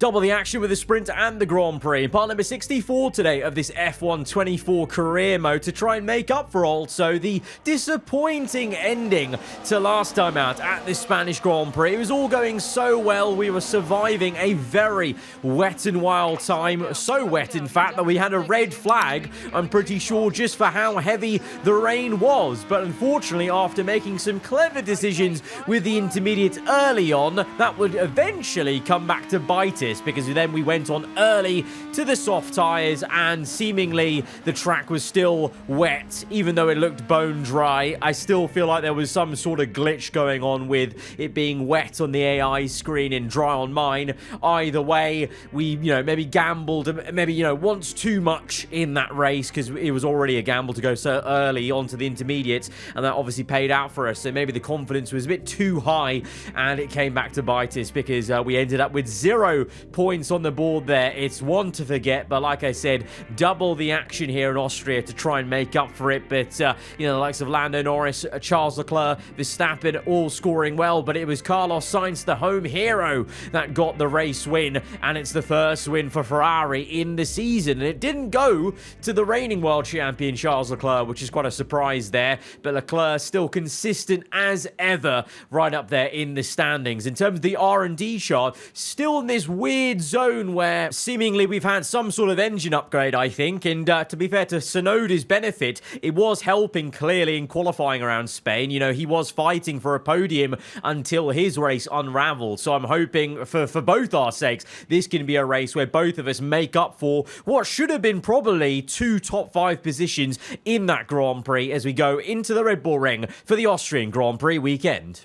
Double the action with the Sprint and the Grand Prix. Part number 64 today of this F1 24 career mode to try and make up for also the disappointing ending to last time out at the Spanish Grand Prix. It was all going so well. We were surviving a very wet and wild time. So wet, in fact, that we had a red flag, I'm pretty sure, just for how heavy the rain was. But unfortunately, after making some clever decisions with the intermediate early on, that would eventually come back to bite us, because then we went on early to the soft tyres and seemingly the track was still wet. Even though it looked bone dry, I still feel like there was some sort of glitch going on with it being wet on the AI screen and dry on mine. Either way, we, maybe gambled, maybe, once too much in that race, because it was already a gamble to go so early onto the intermediates, and that obviously paid out for us. So maybe the confidence was a bit too high and it came back to bite us, because we ended up with 0 points on the board there. It's one to forget, but like I said, double the action here in Austria to try and make up for it. But the likes of Lando Norris, Charles Leclerc, Verstappen all scoring well, but it was Carlos Sainz, the home hero, that got the race win, and it's the first win for Ferrari in the season. And it didn't go to the reigning world champion Charles Leclerc, which is quite a surprise there, but Leclerc still consistent as ever right up there in the standings. In terms of the R&D chart, still in this weird zone where seemingly we've had some sort of engine upgrade, I think, and to be fair to Tsunoda's benefit, it was helping clearly in qualifying around Spain. He was fighting for a podium until his race unraveled, so I'm hoping for both our sakes this can be a race where both of us make up for what should have been probably 2 top 5 positions in that Grand Prix as we go into the Red Bull Ring for the Austrian Grand Prix weekend.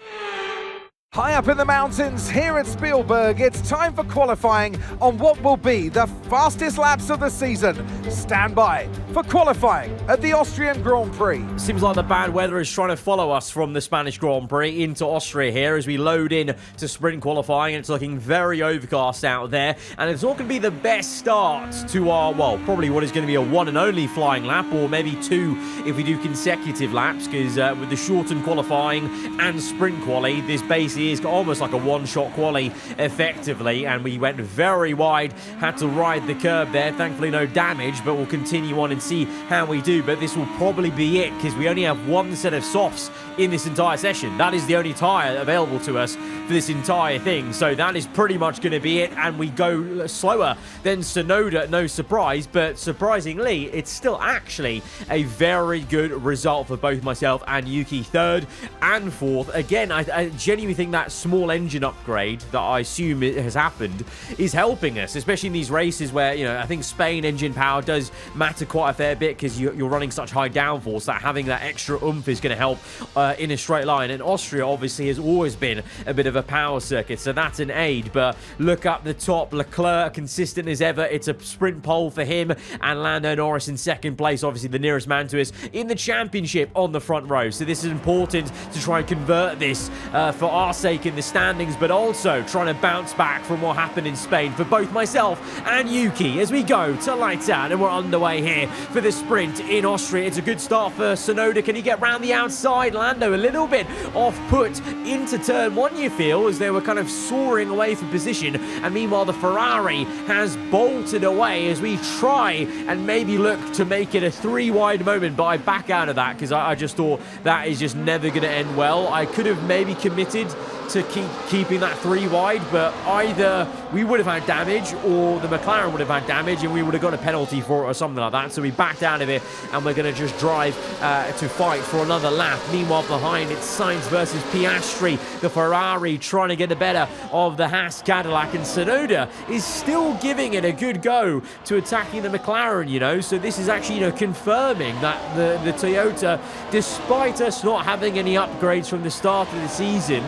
High up in the mountains here at Spielberg, it's time for qualifying on what will be the fastest laps of the season. Stand by for qualifying at the Austrian Grand Prix. Seems like the bad weather is trying to follow us from the Spanish Grand Prix into Austria here as we load in to sprint qualifying. It's looking very overcast out there, and it's not going to be the best start to our, probably what is going to be a one and only flying lap, or maybe 2 if we do consecutive laps, because with the shortened qualifying and sprint quali, this basically is almost like a one-shot quali effectively, and we went very wide, had to ride the curb there. Thankfully no damage, but we'll continue on and see how we do. But this will probably be it, because we only have 1 set of softs in this entire session. That is the only tyre available to us for this entire thing, so that is pretty much going to be it, and we go slower than Tsunoda, no surprise. But surprisingly, it's still actually a very good result for both myself and Yuki, 3rd and 4th. Again, I genuinely think that small engine upgrade that I assume it has happened is helping us, especially in these races where, I think Spain engine power does matter quite a fair bit, because you're running such high downforce that having that extra oomph is going to help in a straight line. And Austria obviously has always been a bit of a power circuit, so that's an aid. But look up the top, Leclerc consistent as ever. It's a sprint pole for him, and Lando Norris in 2nd place, obviously the nearest man to us in the championship on the front row. So this is important to try and convert this for our sake in the standings, but also trying to bounce back from what happened in Spain for both myself and Yuki as we go to lights out, and we're underway here for the sprint in Austria. It's a good start for Tsunoda. Can he get round the outside? Lando a little bit off put into turn 1, you feel, as they were kind of soaring away for position, and meanwhile the Ferrari has bolted away as we try and maybe look to make it a 3-wide moment, but I back out of that because I just thought that is just never going to end well. I could have maybe committed to keeping that 3-wide, but either we would have had damage or the McLaren would have had damage and we would have got a penalty for it or something like that. So we backed out of it, and we're going to just drive to fight for another lap. Meanwhile behind, it's Sainz versus Piastri, the Ferrari trying to get the better of the Haas Cadillac, and Tsunoda is still giving it a good go to attacking the McLaren, so this is actually confirming that the Toyota, despite us not having any upgrades from the start of the season,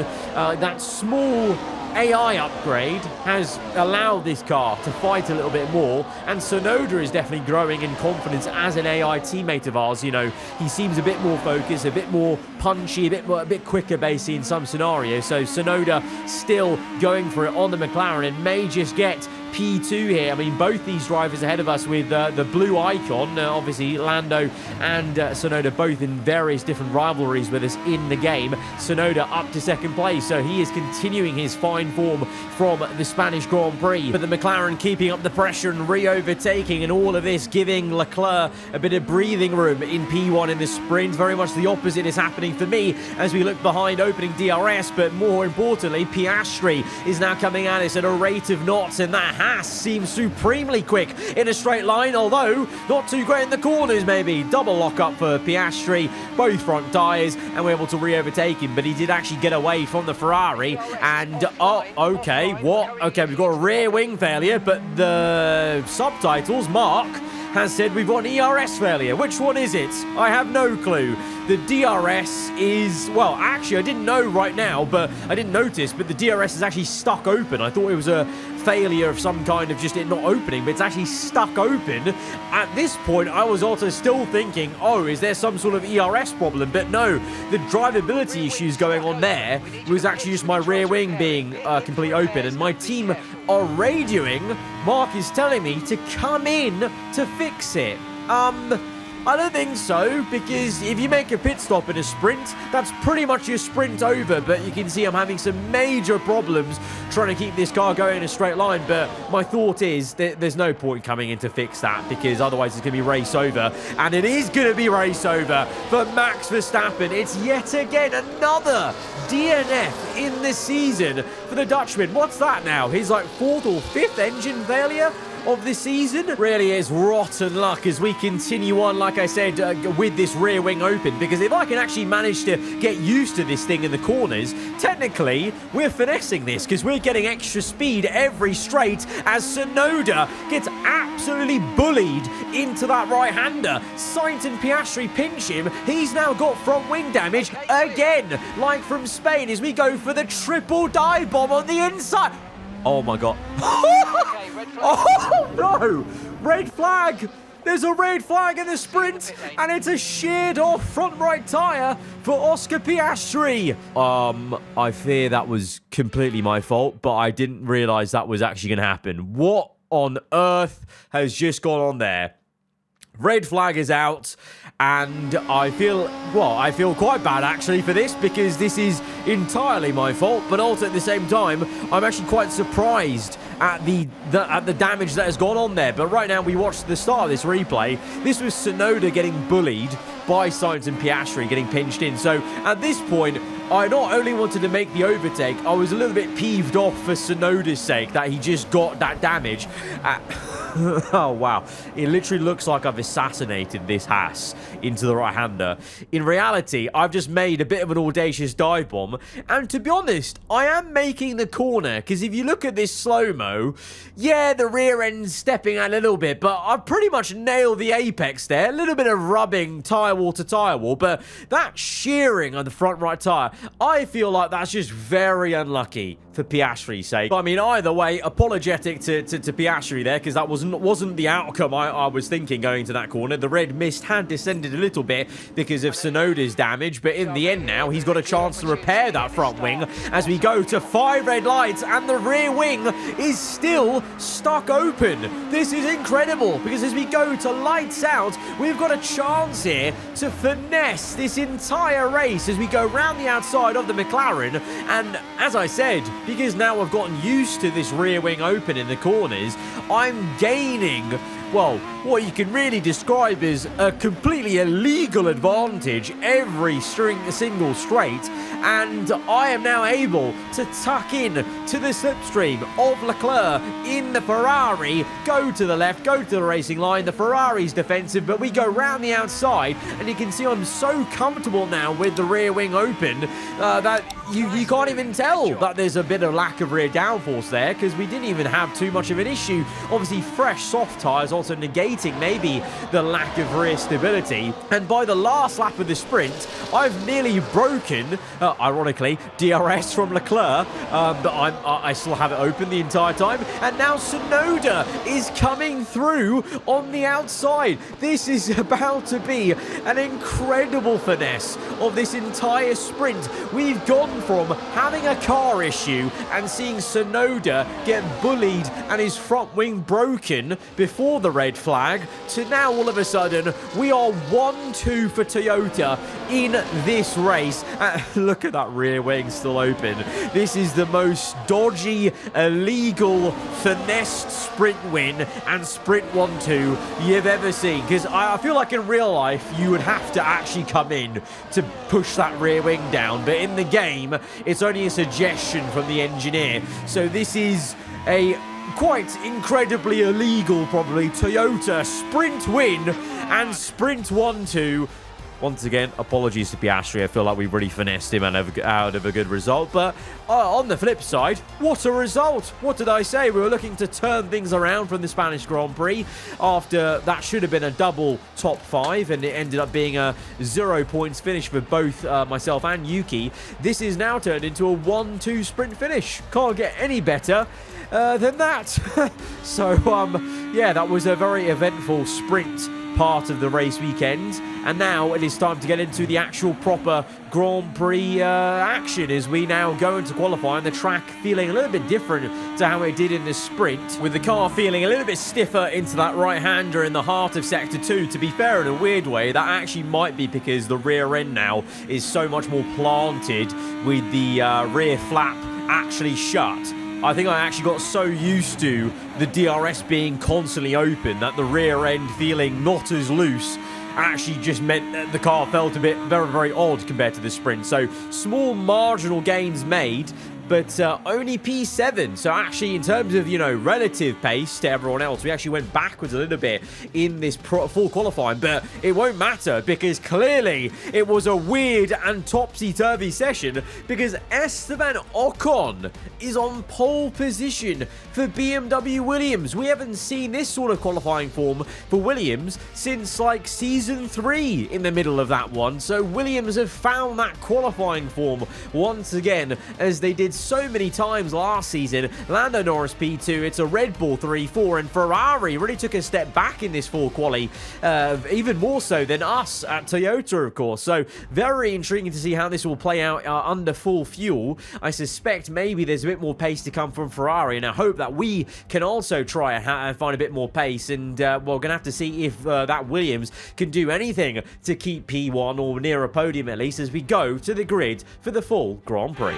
that small AI upgrade has allowed this car to fight a little bit more, and Tsunoda is definitely growing in confidence as an AI teammate of ours. He seems a bit more focused, a bit more punchy, a bit quicker basically in some scenarios. So Tsunoda still going for it on the McLaren and may just get P2 here. I mean, both these drivers ahead of us with the blue icon. Obviously, Lando and Tsunoda both in various different rivalries with us in the game. Tsunoda up to second place, so he is continuing his fine form from the Spanish Grand Prix. But the McLaren keeping up the pressure and re-overtaking, and all of this giving Leclerc a bit of breathing room in P1 in the sprint. Very much the opposite is happening for me as we look behind opening DRS, but more importantly, Piastri is now coming at us at a rate of knots, and that Haas seems supremely quick in a straight line, although not too great in the corners maybe. Double lock up for Piastri, both front tyres, and we're able to re-overtake him, but he did actually get away from the Ferrari, and oh, okay, what? Okay, we've got a rear wing failure, but the subtitles, Mark, has said we've got an ERS failure. Which one is it? I have no clue. The DRS is, well, actually, I didn't know right now, but I didn't notice, but the DRS is actually stuck open. I thought it was a failure of some kind of just it not opening, but it's actually stuck open. At this point, I was also still thinking, oh, is there some sort of ERS problem? But no, the drivability issues going on there was actually just my rear wing being completely open, and my team are radioing. Mark is telling me to come in to fix it. I don't think so, because if you make a pit stop in a sprint, that's pretty much your sprint over. But you can see I'm having some major problems trying to keep this car going in a straight line. But my thought is that there's no point coming in to fix that, because otherwise it's going to be race over. And it is going to be race over for Max Verstappen. It's yet again another DNF in the season for the Dutchman. What's that now? His like 4th or 5th engine failure of the season? Really is rotten luck as we continue on, like I said, with this rear wing open, because if I can actually manage to get used to this thing in the corners, technically we're finessing this, because we're getting extra speed every straight as Tsunoda gets absolutely bullied into that right-hander. Sainz and Piastri pinch him. He's now got front wing damage again, like from Spain, as we go for the triple dive bomb on the inside. Oh my god. Oh no! Red flag! There's a red flag in the sprint, and it's a sheared off front right tyre for Oscar Piastri. I fear that was completely my fault, but I didn't realise that was actually going to happen. What on earth has just gone on there? Red flag is out, and I feel quite bad actually for this, because this is entirely my fault, but also at the same time, I'm actually quite surprised at the damage that has gone on there. But right now, we watched the start of this replay. This was Tsunoda getting bullied by Sainz and Piastri, getting pinched in. So at this point, I not only wanted to make the overtake, I was a little bit peeved off for Tsunoda's sake that he just got that damage. Oh, wow. It literally looks like I've assassinated this Haas into the right-hander. In reality, I've just made a bit of an audacious dive bomb. And to be honest, I am making the corner, because if you look at this slow-mo, yeah, the rear end's stepping out a little bit, but I've pretty much nailed the apex there. A little bit of rubbing tyre wall to tyre wall, but that shearing on the front right tyre, I feel like that's just very unlucky for Piastri's sake. I mean, either way, apologetic to Piastri there, because that wasn't the outcome I was thinking going to that corner. The red mist had descended a little bit because of Tsunoda's damage, but in the end now, he's got a chance to repair that front wing as we go to 5 red lights, and the rear wing is still stuck open. This is incredible, because as we go to lights out, we've got a chance here to finesse this entire race as we go round the outside of the McLaren. And as I said, because now I've gotten used to this rear wing open in the corners, I'm gaining, well, what you can really describe as a completely illegal advantage every single straight, and I am now able to tuck in to the slipstream of Leclerc in the Ferrari, go to the left, go to the racing line. The Ferrari's defensive, but we go round the outside, and you can see I'm so comfortable now with the rear wing open that you can't even tell that there's a bit of lack of rear downforce there, because we didn't even have too much of an issue. Obviously, fresh soft tyres also negating maybe the lack of rear stability. And by the last lap of the sprint, I've nearly broken, ironically, DRS from Leclerc, but I still have it open the entire time. And now Tsunoda is coming through on the outside. This is about to be an incredible finesse of this entire sprint. We've gone gone from having a car issue and seeing Tsunoda get bullied and his front wing broken before the red flag to now all of a sudden we are 1-2 for Toyota in this race. Look at that rear wing still open. This is the most dodgy, illegal, finessed sprint win and sprint 1-2 you've ever seen. Because I feel like in real life you would have to actually come in to push that rear wing down, but in the game it's only a suggestion from the engineer. So this is a quite incredibly illegal, probably, Toyota sprint win and sprint 1-2. Once again, apologies to Piastri. I feel like we really finessed him out of a good result. But on the flip side, what a result. What did I say? We were looking to turn things around from the Spanish Grand Prix after that should have been a double top 5, and it ended up being a 0 points finish for both myself and Yuki. This is now turned into a 1-2 sprint finish. Can't get any better than that. So, yeah, that was a very eventful sprint part of the race weekend, and now it is time to get into the actual proper Grand Prix action as we now go into qualifying. The track feeling a little bit different to how it did in the sprint, with the car feeling a little bit stiffer into that right-hander in the heart of Sector 2. To be fair, in a weird way, that actually might be because the rear end now is so much more planted with the rear flap actually shut. I think I actually got so used to the DRS being constantly open that the rear end feeling not as loose actually just meant that the car felt a bit very, very odd compared to the sprint. So small marginal gains made, but only P7. So actually, in terms of, you know, relative pace to everyone else, we actually went backwards a little bit in this full qualifying, but it won't matter because clearly it was a weird and topsy-turvy session because Esteban Ocon is on pole position for BMW Williams. We haven't seen this sort of qualifying form for Williams since like season 3 in the middle of that one. So Williams have found that qualifying form once again, as they did so many times last season. Lando Norris P2, it's a Red Bull 3-4, and Ferrari really took a step back in this full quali, even more so than us at Toyota, of course. So very intriguing to see how this will play out under full fuel. I suspect maybe there's a bit more pace to come from Ferrari, and I hope that we can also try and find a bit more pace, and we're going to have to see if that Williams can do anything to keep P1 or near a podium at least as we go to the grid for the full Grand Prix.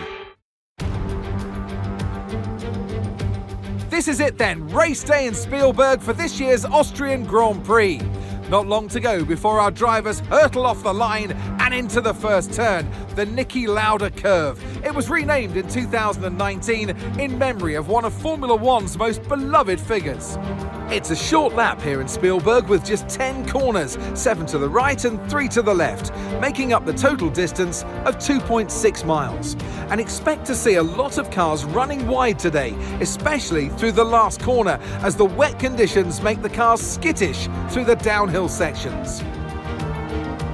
This is it then, race day in Spielberg for this year's Austrian Grand Prix. Not long to go before our drivers hurtle off the line and into the first turn, the Niki Lauda curve. It was renamed in 2019 in memory of one of Formula One's most beloved figures. It's a short lap here in Spielberg with just 10 corners, 7 to the right and 3 to the left, making up the total distance of 2.6 miles. And expect to see a lot of cars running wide today, especially through the last corner, as the wet conditions make the cars skittish through the downhill sections.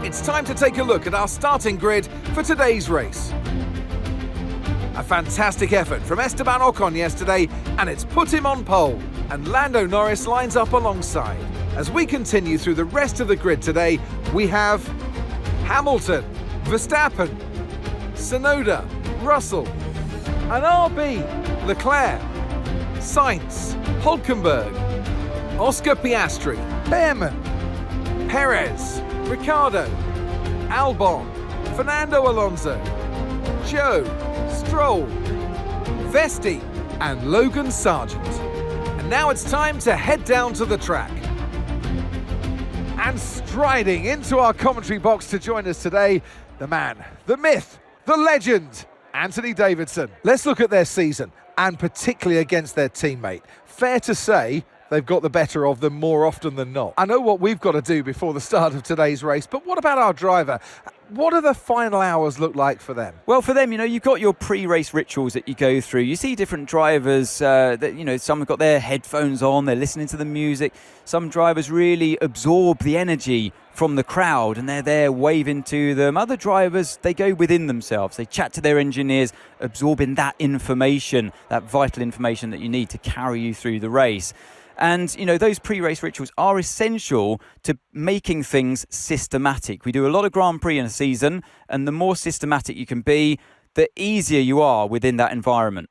It's time to take a look at our starting grid for today's race. A fantastic effort from Esteban Ocon yesterday, and it's put him on pole. And Lando Norris lines up alongside. As we continue through the rest of the grid today, we have Hamilton, Verstappen, Tsunoda, Russell, and RB, Leclerc, Sainz, Hülkenberg, Oscar Piastri, Behrman, Perez, Ricciardo, Albon, Fernando Alonso, Joe, Stroll, Vesti, and Logan Sargent. And now it's time to head down to the track. And striding into our commentary box to join us today, the man, the myth, the legend, Anthony Davidson. Let's look at their season, and particularly against their teammate. Fair to say, they've got the better of them more often than not. I know what we've got to do before the start of today's race, but what about our driver? What do the final hours look like for them? Well, for them, you know, you've got your pre-race rituals that you go through. You see different drivers that, you know, some have got their headphones on, they're listening to the music. Some drivers really absorb the energy from the crowd and they're there waving to them. Other drivers, they go within themselves. They chat to their engineers, absorbing that information, that vital information that you need to carry you through the race. And, you know, those pre-race rituals are essential to making things systematic. We do a lot of Grand Prix in a season, and the more systematic you can be, the easier you are within that environment.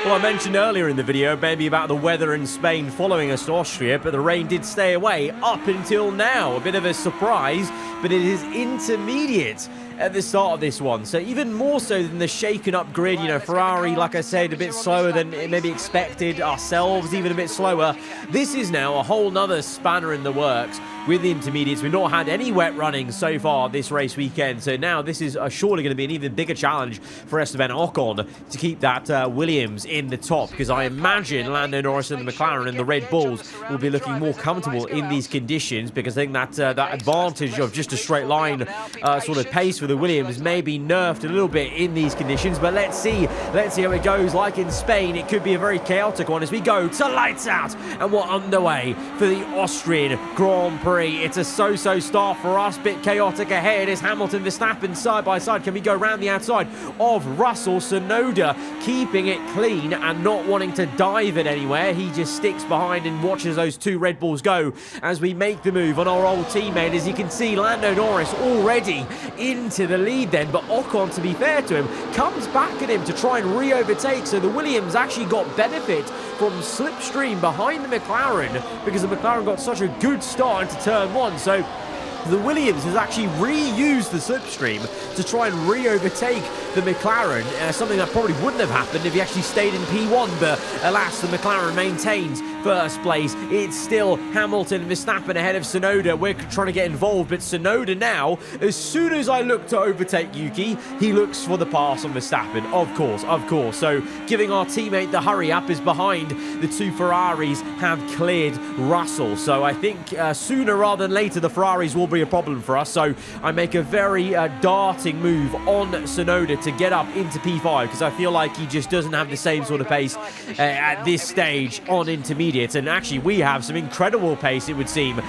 Well, I mentioned earlier in the video maybe about the weather in Spain following us to Austria, but the rain did stay away up until now. A bit of a surprise, but it is intermediate at the start of this one. So even more so than the shaken up grid, you know, Ferrari, like I said, a bit slower than maybe expected, ourselves even a bit slower. This is now a whole nother spanner in the works with the intermediates. We've not had any wet running so far this race weekend, so now this is surely going to be an even bigger challenge for Esteban Ocon to keep that Williams in the top, because I imagine Lando Norris and the McLaren and the Red Bulls will be looking more comfortable in these conditions, because I think that advantage of just a straight line sort of pace for the Williams may be nerfed a little bit in these conditions. But let's see how it goes. Like in Spain, it could be a very chaotic one as we go to lights out, and we're underway for the Austrian Grand Prix. It's a so-so start for us, bit chaotic ahead as Hamilton, Verstappen side by side. Can we go around the outside of Russell? Tsunoda keeping it clean and not wanting to dive it anywhere. He just sticks behind and watches those two Red Bulls go as we make the move on our old teammate. As you can see, Lando Norris already into the lead then, but Ocon, to be fair to him, comes back at him to try and re-overtake. So the Williams actually got benefit from slipstream behind the McLaren, because the McLaren got such a good start into turn one. So the Williams has actually reused the slipstream to try and re-overtake the McLaren, something that probably wouldn't have happened if he actually stayed in P1, but alas, the McLaren maintains first place. It's still Hamilton and Verstappen ahead of Tsunoda. We're trying to get involved, but Tsunoda now, as soon as I look to overtake Yuki, he looks for the pass on Verstappen. Of course. So giving our teammate the hurry up is behind the two Ferraris have cleared Russell. So I think sooner rather than later, the Ferraris will be a problem for us. So I make a very darting move on Tsunoda to get up into P5, because I feel like he just doesn't have the same sort of pace at this stage on intermediate. And actually, we have some incredible pace, it would seem,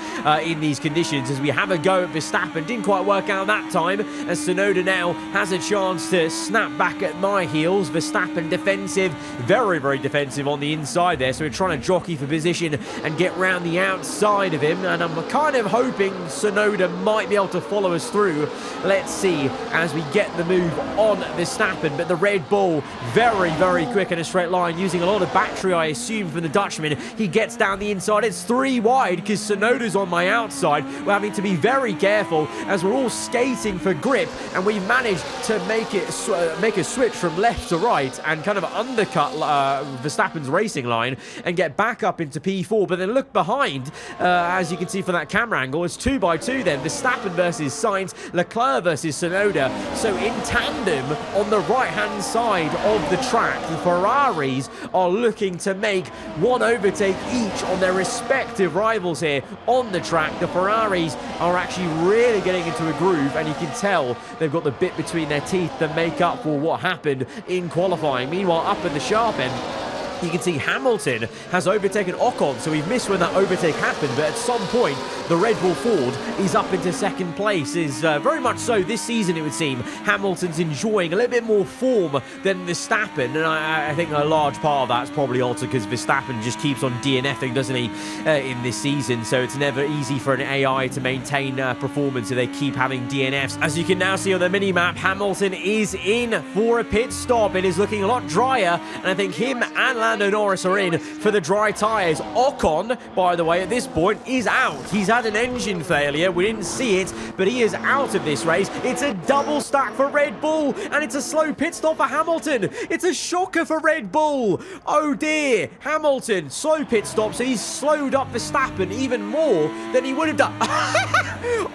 in these conditions, as we have a go at Verstappen. Didn't quite work out that time, as Tsunoda now has a chance to snap back at my heels. Verstappen defensive, very, very defensive on the inside there. So we're trying to jockey for position and get round the outside of him. And I'm kind of hoping Tsunoda might be able to follow us through. Let's see as we get the move on Verstappen. But the Red Bull, very, very quick in a straight line, using a lot of battery, I assume, from the Dutchman. He gets down the inside. It's 3 wide because Tsunoda's on my outside. We're having to be very careful as we're all skating for grip, and we managed to make a switch from left to right and kind of undercut Verstappen's racing line and get back up into P4. But then look behind, as you can see from that camera angle, it's 2 by 2 then. Verstappen versus Sainz, Leclerc versus Tsunoda. So in tandem on the right-hand side of the track, the Ferraris are looking to make one overtake each on their respective rivals here on the track. The Ferraris are actually really getting into a groove, and you can tell they've got the bit between their teeth to make up for what happened in qualifying. Meanwhile, up at the sharp end, you can see Hamilton has overtaken Ocon, so we've missed when that overtake happened, but at some point the Red Bull Ford is up into second place. Is very much so this season, it would seem. Hamilton's enjoying a little bit more form than Verstappen, and I think a large part of that's probably also because Verstappen just keeps on DNFing, doesn't he, in this season, so it's never easy for an AI to maintain performance if they keep having DNFs. As you can now see on the mini-map, Hamilton is in for a pit stop. It is looking a lot drier, and I think him and Lando Norris are in for the dry tyres. Ocon, by the way, at this point is out. He's had an engine failure. We didn't see it, but he is out of this race. It's a double stack for Red Bull, and it's a slow pit stop for Hamilton. It's a shocker for Red Bull. Oh dear. Hamilton, slow pit stop, so he's slowed up Verstappen even more than he would have done.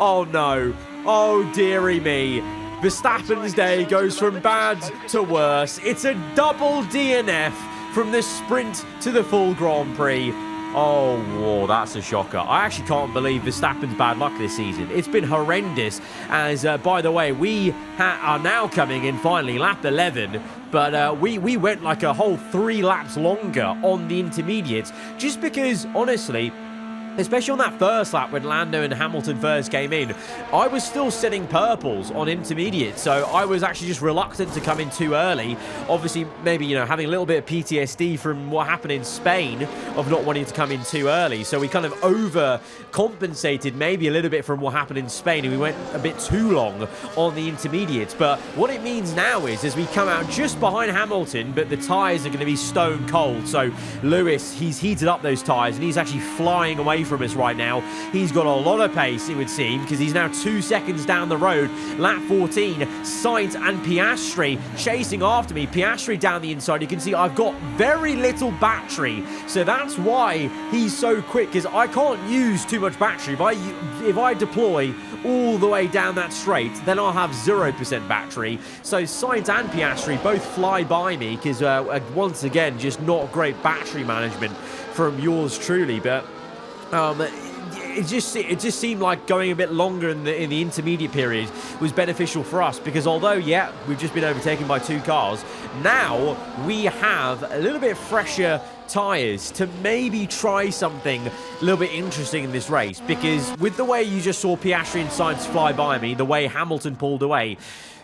Oh no. Oh dearie me. Verstappen's day goes from bad to worse. It's a double DNF from the sprint to the full Grand Prix. Oh, whoa, that's a shocker. I actually can't believe Verstappen's bad luck this season. It's been horrendous. As, by the way, we are now coming in finally, lap 11. But we went like a whole 3 laps longer on the intermediates. Just because, honestly, especially on that first lap when Lando and Hamilton first came in, I was still setting purples on intermediate, so I was actually just reluctant to come in too early. Obviously, maybe, you know, having a little bit of PTSD from what happened in Spain of not wanting to come in too early, so we kind of overcompensated maybe a little bit from what happened in Spain, and we went a bit too long on the intermediates. But what it means now is, as we come out just behind Hamilton, but the tyres are going to be stone cold, so Lewis, he's heated up those tyres, and he's actually flying away from us right now. He's got a lot of pace, it would seem, because he's now 2 seconds down the road. Lap 14, Sainz and Piastri chasing after me. Piastri down the inside. You can see I've got very little battery, so that's why he's so quick, because I can't use too much battery. If I deploy all the way down that straight, then I'll have 0% battery. So Sainz and Piastri both fly by me, because once again, just not great battery management from yours truly. But it just seemed like going a bit longer in the intermediate period was beneficial for us, because although, yeah, we've just been overtaken by 2 cars, now we have a little bit fresher tyres to maybe try something a little bit interesting in this race. Because with the way you just saw Piastri and Sainz fly by me, the way Hamilton pulled away,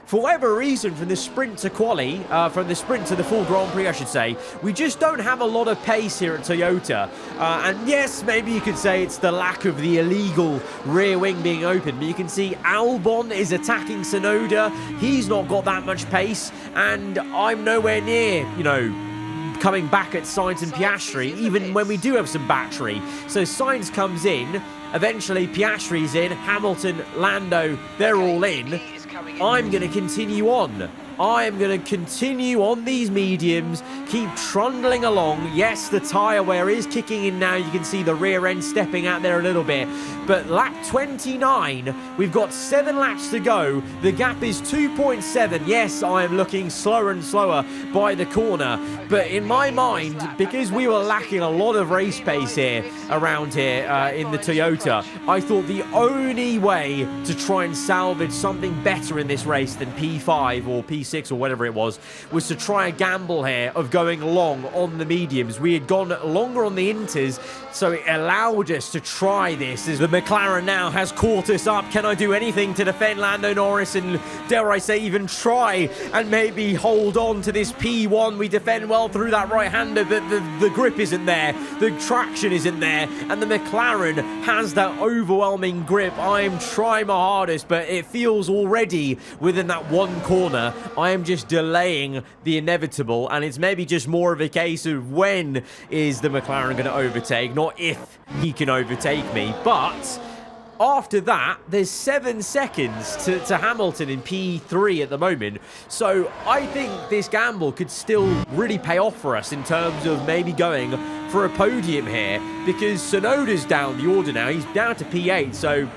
for whatever reason, from the sprint to quali, from the sprint to the full Grand Prix, I should say, we just don't have a lot of pace here at Toyota. And yes, maybe you could say it's the lack of the illegal rear wing being open, but you can see Albon is attacking Tsunoda. He's not got that much pace, and I'm nowhere near, you know, coming back at Sainz and Piastri, even when we do have some battery. So Sainz comes in, eventually Piastri's in, Hamilton, Lando, they're all in. I'm going to continue on. I am going to continue on these mediums, keep trundling along. Yes, the tyre wear is kicking in now. You can see the rear end stepping out there a little bit. But lap 29, we've got 7 laps to go. The gap is 2.7. Yes, I am looking slower and slower by the corner. But in my mind, because we were lacking a lot of race pace here, around here in the Toyota, I thought the only way to try and salvage something better in this race than P5 or P6 or whatever it was to try a gamble here of going long on the mediums. We had gone longer on the inters, so it allowed us to try this, as the McLaren now has caught us up. Can I do anything to defend Lando Norris and, dare I say, even try and maybe hold on to this P1? We defend well through that right-hander, but the grip isn't there, the traction isn't there, and the McLaren has that overwhelming grip. I'm trying my hardest, but it feels already within that one corner I am just delaying the inevitable, and it's maybe just more of a case of when is the McLaren going to overtake, not if he can overtake me. But after that, there's 7 seconds to Hamilton in P3 at the moment. So I think this gamble could still really pay off for us in terms of maybe going for a podium here, because Tsunoda's down the order now. He's down to P8, so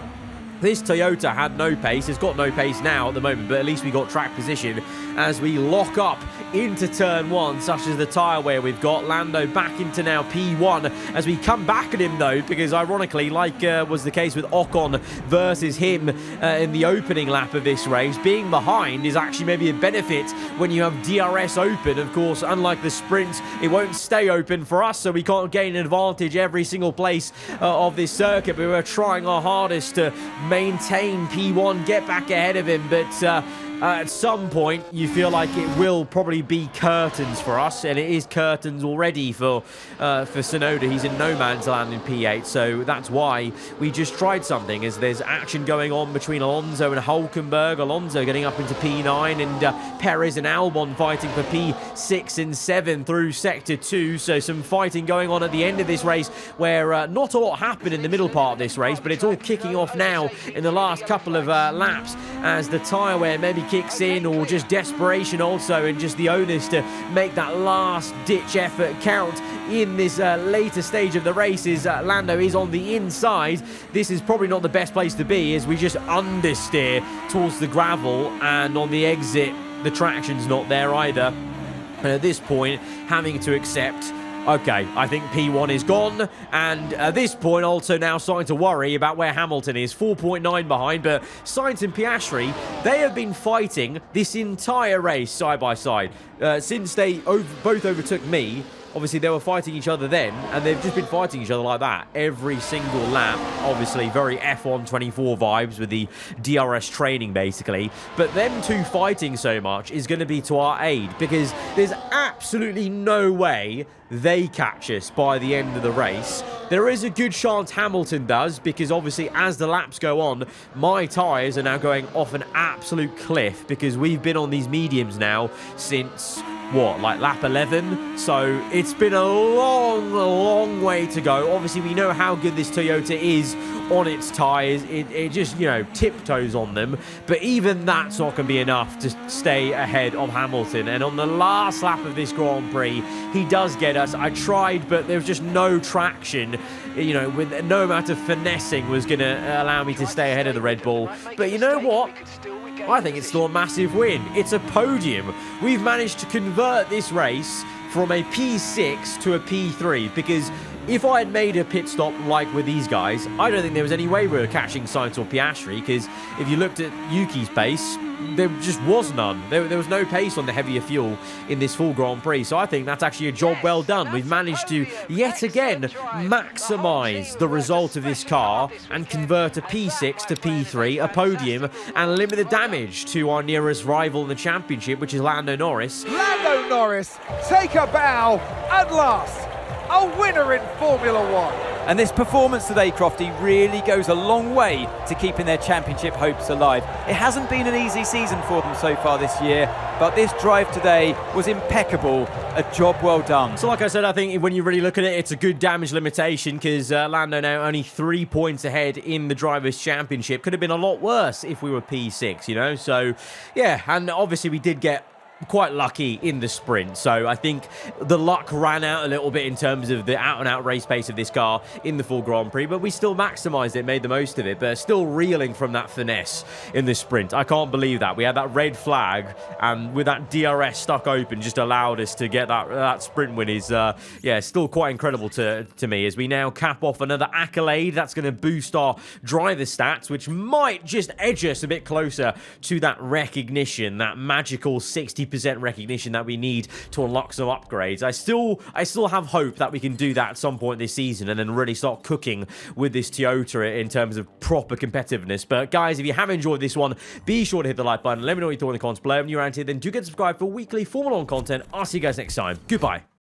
this Toyota had no pace. It's got no pace now at the moment, but at least we got track position as we lock up into turn 1, such as the tyre wear we've got. Lando back into now P1 as we come back at him, though, because ironically, like was the case with Ocon versus him in the opening lap of this race, being behind is actually maybe a benefit when you have DRS open. Of course, unlike the sprint, it won't stay open for us, so we can't gain an advantage every single place of this circuit, but we're trying our hardest to maintain P1, get back ahead of him. But at some point, you feel like it will probably be curtains for us, and it is curtains already for Tsunoda. He's in no man's land in P8, so that's why we just tried something, as there's action going on between Alonso and Hülkenberg. Alonso getting up into P9, and Perez and Albon fighting for P6 and 7 through Sector 2, so some fighting going on at the end of this race, where not a lot happened in the middle part of this race, but it's all kicking off now in the last couple of laps, as the tyre wear maybe kicks in, or just desperation also, and just the onus to make that last ditch effort count in this later stage of the race. Is Lando is on the inside. This is probably not the best place to be, as we just understeer towards the gravel, and on the exit the traction's not there either, and at this point having to accept, okay, I think P1 is gone, and at this point also now starting to worry about where Hamilton is, 4.9 behind. But Sainz and Piastri, they have been fighting this entire race side by side. Since they both overtook me, obviously they were fighting each other then, and they've just been fighting each other like that every single lap. Obviously, very F1 24 vibes with the DRS training, basically. But them two fighting so much is going to be to our aid, because there's absolutely no way they catch us by the end of the race. There is a good chance Hamilton does, because obviously as the laps go on, my tyres are now going off an absolute cliff, because we've been on these mediums now since, what, like lap 11? So it's been a long way to go. Obviously, we know how good this Toyota is on its tyres. It just, you know, tiptoes on them. But even that's not going to be enough to stay ahead of Hamilton. And on the last lap of this Grand Prix, he does get us. I tried, but there was just no traction. You know, with no amount of finessing was going to allow me to stay ahead of the Red Bull. But you know what? I think it's still a massive win. It's a podium. We've managed to convert this race from a P6 to a P3, because if I had made a pit stop like with these guys, I don't think there was any way we were catching Sainz or Piastri, because if you looked at Yuki's pace, there just was none. There was no pace on the heavier fuel in this full Grand Prix. So I think that's actually a job well done. We've managed to, yet again, maximise the result of this car and convert a P6 to P3, a podium, and limit the damage to our nearest rival in the championship, which is Lando Norris. Lando Norris, take a bow, at last, a winner in Formula One. And this performance today, Crofty, really goes a long way to keeping their championship hopes alive. It hasn't been an easy season for them so far this year, but this drive today was impeccable. A job well done. So like I said, I think when you really look at it, it's a good damage limitation, because Lando now only 3 points ahead in the Drivers' Championship. Could have been a lot worse if we were P6, you know? So, yeah, and obviously we did get quite lucky in the sprint, so I think the luck ran out a little bit in terms of the out-and-out race pace of this car in the full Grand Prix, but we still maximised it, made the most of it, but still reeling from that finesse in the sprint. I can't believe that. We had that red flag, and with that DRS Stuck Open just allowed us to get that sprint win is, yeah, still quite incredible to me, as we now cap off another accolade. That's going to boost our driver stats, which might just edge us a bit closer to that recognition, that magical 60% recognition that we need to unlock some upgrades. I still have hope that we can do that at some point this season and then really start cooking with this Toyota in terms of proper competitiveness. But guys, if you have enjoyed this one, be sure to hit the like button. Let me know what you thought in the comments below. If you're around here, then do get subscribed for weekly Formula 1 content. I'll see you guys next time. Goodbye.